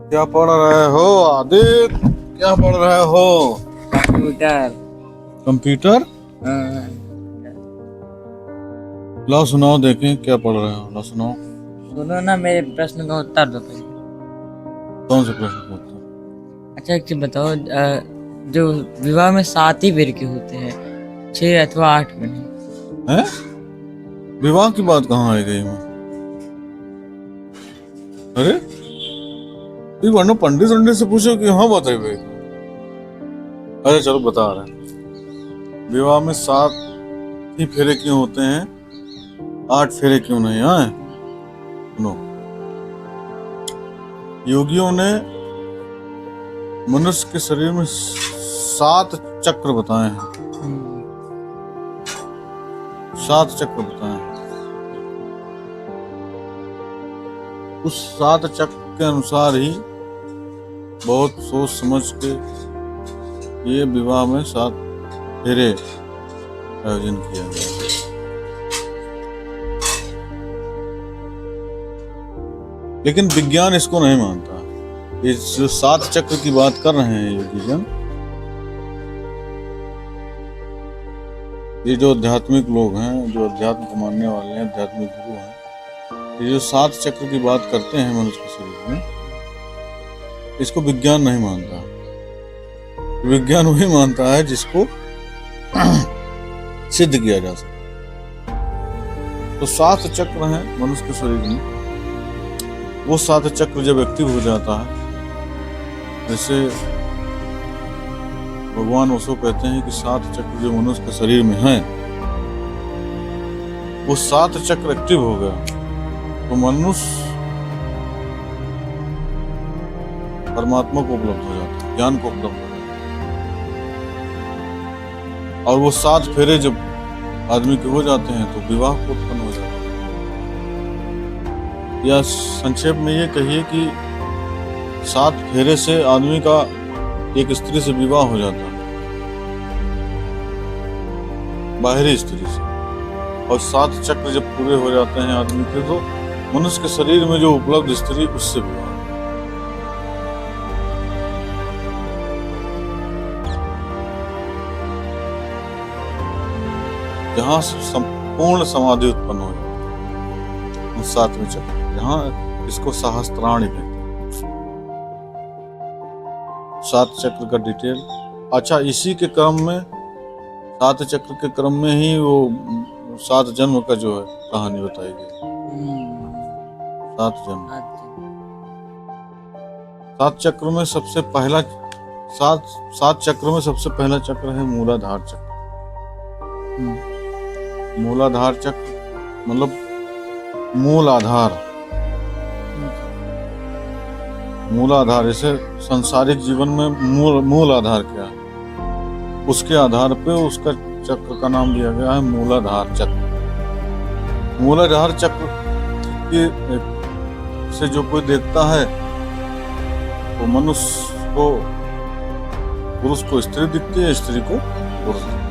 क्या पढ़ रहे हो आदित्य? क्या पढ़ रहे हो? कंप्यूटर। कंप्यूटर? हाँ। लाओ सुनाओ, देखें क्या पढ़ रहे हो। लाओ सुनाओ। सुनो ना, मेरे प्रश्न का उत्तर दो पहले। कौन से प्रश्न का उत्तर? अच्छा एक चीज बताओ, जो विवाह में 7 ही फिरके होते हैं, 6 अथवा 8 में नहीं। है? विवाह की बात कहाँ आई गई? मैं अरे ये वरना पंडित वंडित से पूछो कि हाँ बताइए भाई। अरे चलो बता रहे हैं। विवाह में 7 ही फेरे क्यों होते हैं, 8 फेरे क्यों नहीं? आए सुनो, योगियों ने मनुष्य के शरीर में 7 चक्र बताए हैं। 7 चक्र बताए हैं। उस 7 चक्र के अनुसार ही बहुत सोच समझ के ये विवाह में 7 फेरे आयोजन किया गया। लेकिन विज्ञान इसको नहीं मानता। इस जो 7 चक्र की बात कर रहे हैं योगी जन, ये जो आध्यात्मिक लोग हैं, जो अध्यात्म को मानने वाले हैं, आध्यात्मिक गुरु हैं, ये जो 7 चक्र की बात करते हैं मनुष्य के शरीर में, इसको विज्ञान नहीं मानता। विज्ञान वही मानता है जिसको सिद्ध किया जा सके। तो 7 चक्र हैं मनुष्य के शरीर में। वो 7 चक्र जब एक्टिव हो जाता है, जैसे भगवान उसको कहते हैं कि 7 चक्र जो मनुष्य के शरीर में हैं, वो 7 चक्र एक्टिव हो गया तो मनुष्य परमात्मा को उपलब्ध हो जाता है, ज्ञान को उपलब्ध हो जाता है। और वो 7 फेरे जब आदमी के हो जाते हैं तो विवाह को उत्पन्न हो जाता है। या संक्षेप में ये कहिए कि 7 फेरे से आदमी का एक स्त्री से विवाह हो जाता है, बाहरी स्त्री से। और 7 चक्र जब पूरे हो जाते हैं आदमी के, तो मनुष्य के शरीर में जो उपलब्ध स्त्री, उससे विवाह। जहां संपूर्ण समाधि उत्पन्न हो जाती है 7वें चक्र, जहां इसको सहस्त्राणी कहते हैं। 7 चक्र का डिटेल। अच्छा, इसी के क्रम में 7 चक्र के क्रम में ही वो 7 जन्म का जो है कहानी बताई गई। 7 जन्म। 7 चक्र में सबसे पहला 7 चक्र में सबसे पहला चक्र है मूलाधार चक्र। मूलाधार चक्र मतलब मूल आधार। मूल आधार, जैसे सांसारिक जीवन में मूल आधार क्या है, उसके आधार पे उसका चक्र का नाम दिया गया है मूलाधार चक्र। मूलाधार चक्र के से जो कोई देखता है वो मनुष्य को, पुरुष को स्त्री दिखती है, स्त्री को पुरुष दिखती है।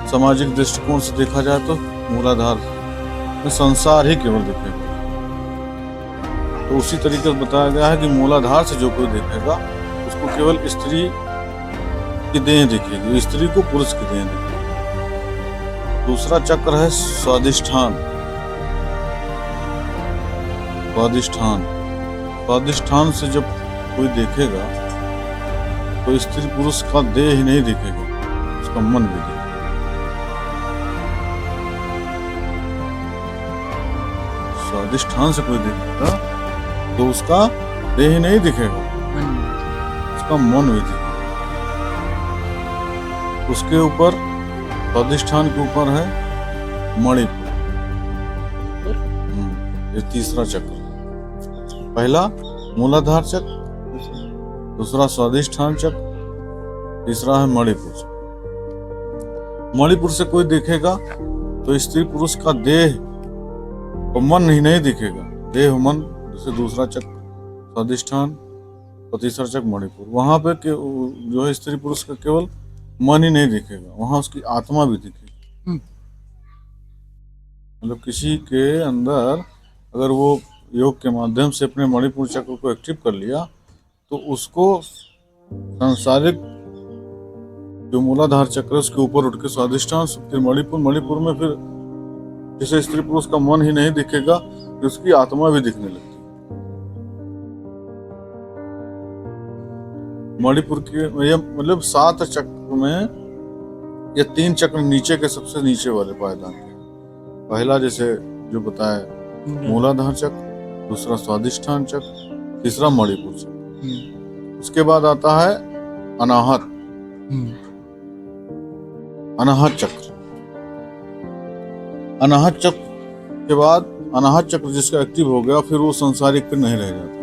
सामाजिक दृष्टिकोण से देखा जाए तो मूलाधार में संसार ही केवल दिखेगा। तो उसी तरीके से बताया गया है कि मूलाधार से जो कोई देखेगा उसको केवल स्त्री की देह दिखेगी, स्त्री को पुरुष की देह दिखेगी। दूसरा चक्र है स्वादिष्ठान। स्वादिष्ठान, स्वादिष्ठान से जब कोई देखेगा तो स्त्री पुरुष का देह ही नहीं दिखेगा, उसका मन भी दिखेगा। स्वादिष्ठान से कोई देखेगा तो उसका देह ही नहीं दिखेगा, उसका मन भी दिखेगा। उसके ऊपर, स्वादिष्ठान के ऊपर है मणिपुर। ये तीसरा चक्र। पहला मूलाधार चक्र, दूसरा स्वादिष्ठान चक्र, तीसरा है मणिपुर चक्र। मणिपुर से कोई देखेगा तो स्त्री पुरुष का देह और मन ही नहीं दिखेगा, देह मन। जैसे दूसरा चक्र स्वादिष्ठान और तीसरा चक्र मणिपुर, वहां पे जो है स्त्री पुरुष का केवल मन ही नहीं दिखेगा, वहां उसकी आत्मा भी दिखेगी। मतलब किसी के अंदर अगर वो योग के माध्यम से अपने मणिपुर चक्र को एक्टिव कर लिया तो उसको सांसारिक जो मूलाधार चक्र है उसके ऊपर उठ के स्वादिष्ठान फिर मणिपुर में फिर जिसे स्त्री पुरुष का मन ही नहीं दिखेगा कि उसकी आत्मा भी दिखने लगती है। मणिपुर के ये मतलब 7 चक्र में ये 3 चक्र नीचे के सबसे नीचे वाले पायदान के। पहला जैसे जो बताया मूलाधार चक्र, दूसरा स्वादिष्ठान चक्र, तीसरा मणिपुर चक्र। उसके बाद आता है अनाहत चक्र। अनाहत चक्र के बाद अनाहत चक्र जिसका एक्टिव हो गया फिर वो संसारिक पे नहीं रह जाता,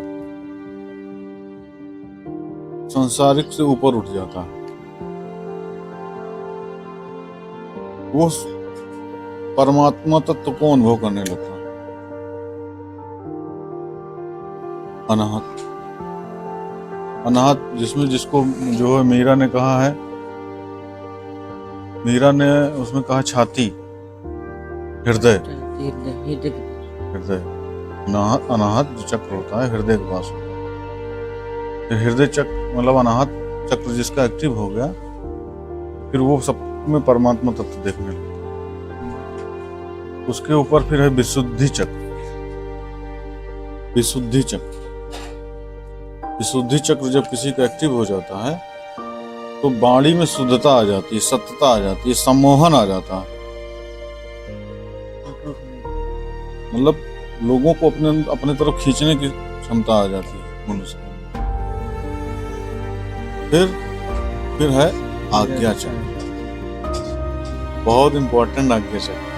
संसारिक से ऊपर उठ जाता है। वो परमात्मा तत्व को अनुभव करने लगता है। अनाहत जिसमें जिसको जो है मीरा ने कहा है, मीरा ने उसमें कहा छाती, हृदय। अनाहत जो चक्र होता है हृदय के पास होता है। फिर हृदय चक्र मतलब अनाहत चक्र जिसका एक्टिव हो गया फिर वो सब में परमात्मा तत्व देखने लगता है। उसके ऊपर फिर है विशुद्धि चक्र। विशुद्धि चक्र जब किसी का एक्टिव हो जाता है तो वाणी में शुद्धता आ जाती है, सत्यता आ जाती है, सम्मोहन आ जाता है। मतलब लोगों को अपने तरफ खींचने की क्षमता आ जाती है मनुष्य में। फिर है आज्ञा चक्र, बहुत इंपॉर्टेंट आज्ञा चक्र।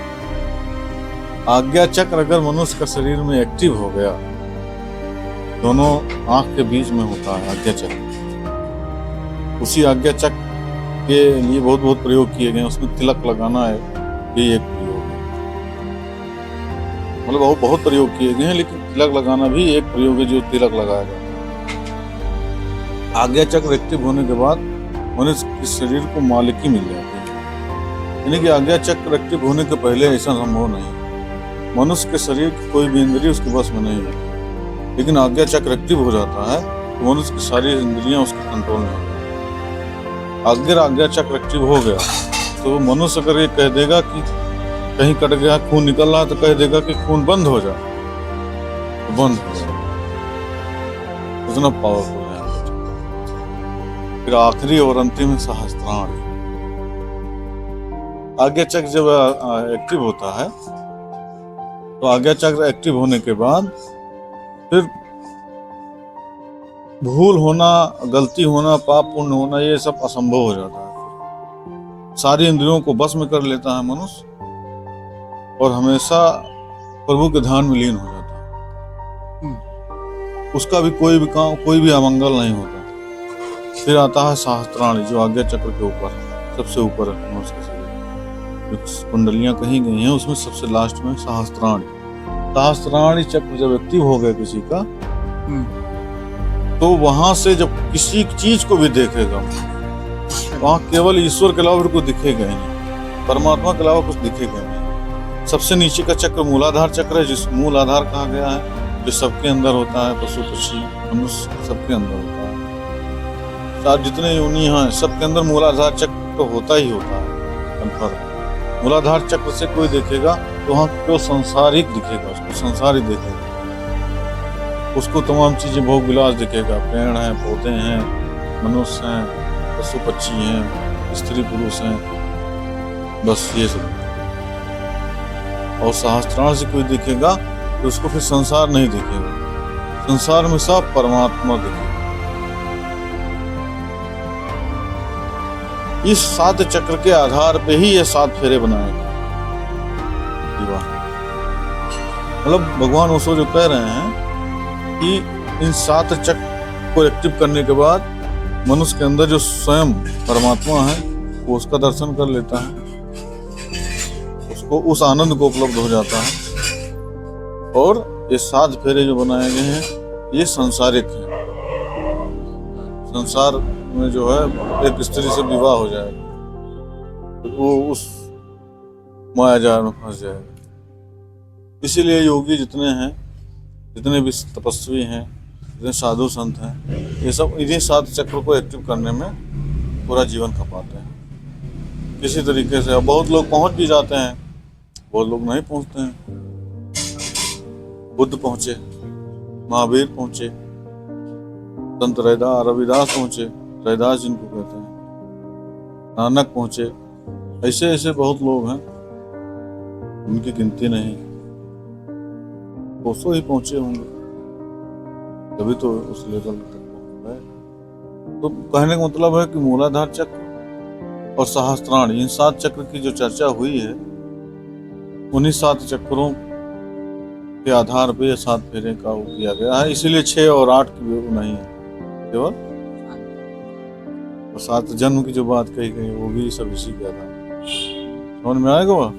आज्ञा चक्र अगर मनुष्य का शरीर में एक्टिव हो गया, दोनों आंख के बीच में होता है आज्ञा चक्र। उसी आज्ञा चक्र के लिए बहुत प्रयोग किए गए। उसमें तिलक लगाना है, ये एक प्रयोग है। मतलब बहुत प्रयोग किए गए हैं, लेकिन तिलक लगाना भी एक प्रयोग है जो तिलक लगाया जाता है। आज्ञा चक्र एक्टिव होने के बाद मनुष्य के शरीर को मालिकी मिल जाती है। यानी कि आज्ञा चक्र एक्टिव होने के पहले ऐसा संभव नहीं है। मनुष्य के शरीर की कोई भी इंद्रिय उसके बस में नहीं है, लेकिन आज्ञा चक्र एक्टिव हो जाता है तो मनुष्य की सारी इंद्रियां उसके कंट्रोल में हो जाती है। अगर आज्ञा चक्र एक्टिव हो गया तो मनुष्य अगर ये कह देगा कि कहीं कट गया, खून निकल रहा है, तो कह देगा कि खून बंद हो जाए, तो बंद हो जाए। इतना पावरफुल है। फिर आखिरी और अंतिम है सहस्त्राण। आज्ञा चक्र जब एक्टिव होता है तो आज्ञा चक्र एक्टिव होने के बाद फिर भूल होना, गलती होना, पाप पुण्य होना, ये सब असंभव हो जाता है। सारी इंद्रियों को बस में कर लेता है मनुष्य और हमेशा प्रभु के ध्यान में लीन हो जाता है। उसका भी कोई भी अमंगल नहीं होता। फिर आता है सहस्त्राणी जो आज्ञा चक्र के ऊपर सबसे ऊपर है मनुष्य के शरीर। जो कुंडलियां कहीं गई हैं उसमें सबसे लास्ट में सहस्त्राणी। सहस्त्राणी चक्र जब एक्टिव हो गया किसी का तो वहां से जब किसी चीज को भी देखेगा वहां केवल ईश्वर के अलावा कुछ दिखेगा ही नहीं, परमात्मा के अलावा कुछ दिखेगा नहीं। सबसे नीचे का चक्र मूलाधार चक्र है, जिस मूल आधार कहा गया है, जो सबके अंदर होता है। पशु पक्षी मनुष्य सबके अंदर होता है। साथ जितने योनि हैं सबके अंदर मूलाधार चक्र तो होता ही होता है कंफर्म। मूलाधार चक्र से कोई देखेगा तो वहाँ को संसारिक दिखेगा, उसको संसारिक देखेगा, उसको तमाम चीजें भोग विलास दिखेगा। पेड़ हैं, पौधे हैं, मनुष्य हैं, पशु पक्षी हैं, स्त्री पुरुष हैं, बस ये सब। और सहस्त्राण से कोई दिखेगा तो उसको फिर संसार नहीं दिखेगा, संसार में सब परमात्मा दिखेगा। इस 7 चक्र के आधार पे ही ये 7 फेरे बनाए गए। मतलब भगवान ओशो जो कह रहे हैं कि इन 7 चक्र को एक्टिव करने के बाद मनुष्य के अंदर जो स्वयं परमात्मा है वो उसका दर्शन कर लेता है, उसको उस आनंद को उपलब्ध हो जाता है। और ये 7 फेरे जो बनाए गए हैं ये संसारिक है। संसार में जो है एक स्त्री से विवाह हो जाएगा तो वो उस माया जाल में फंस जाएगा। इसीलिए योगी जितने हैं, जितने भी तपस्वी हैं, जितने साधु संत हैं, ये सब इन्हीं 7 चक्र को एक्टिव करने में पूरा जीवन खपाते हैं किसी तरीके से। अब बहुत लोग पहुंच भी जाते हैं, बहुत लोग नहीं पहुंचते हैं। बुद्ध पहुंचे, महावीर पहुंचे, संत रविदास पहुंचे, रविदास जिनको कहते हैं, नानक पहुंचे, ऐसे ऐसे बहुत लोग हैं, उनकी गिनती नहीं। कोसों ही पहुंचे होंगे, तभी तो उस लेवल तक पहुंच गए। तो कहने का मतलब है कि मूलाधार चक्र और सहस्त्राणी, इन 7 चक्र की जो चर्चा हुई है, उन्हीं 7 चक्रों के आधार पे ये 7 फेरे का वो किया गया है। इसीलिए 6 और 8 की वो नहीं है, केवल 7 जन्म की जो बात कही गई वो भी सब इसी के आधार। समझ में आएगा वह?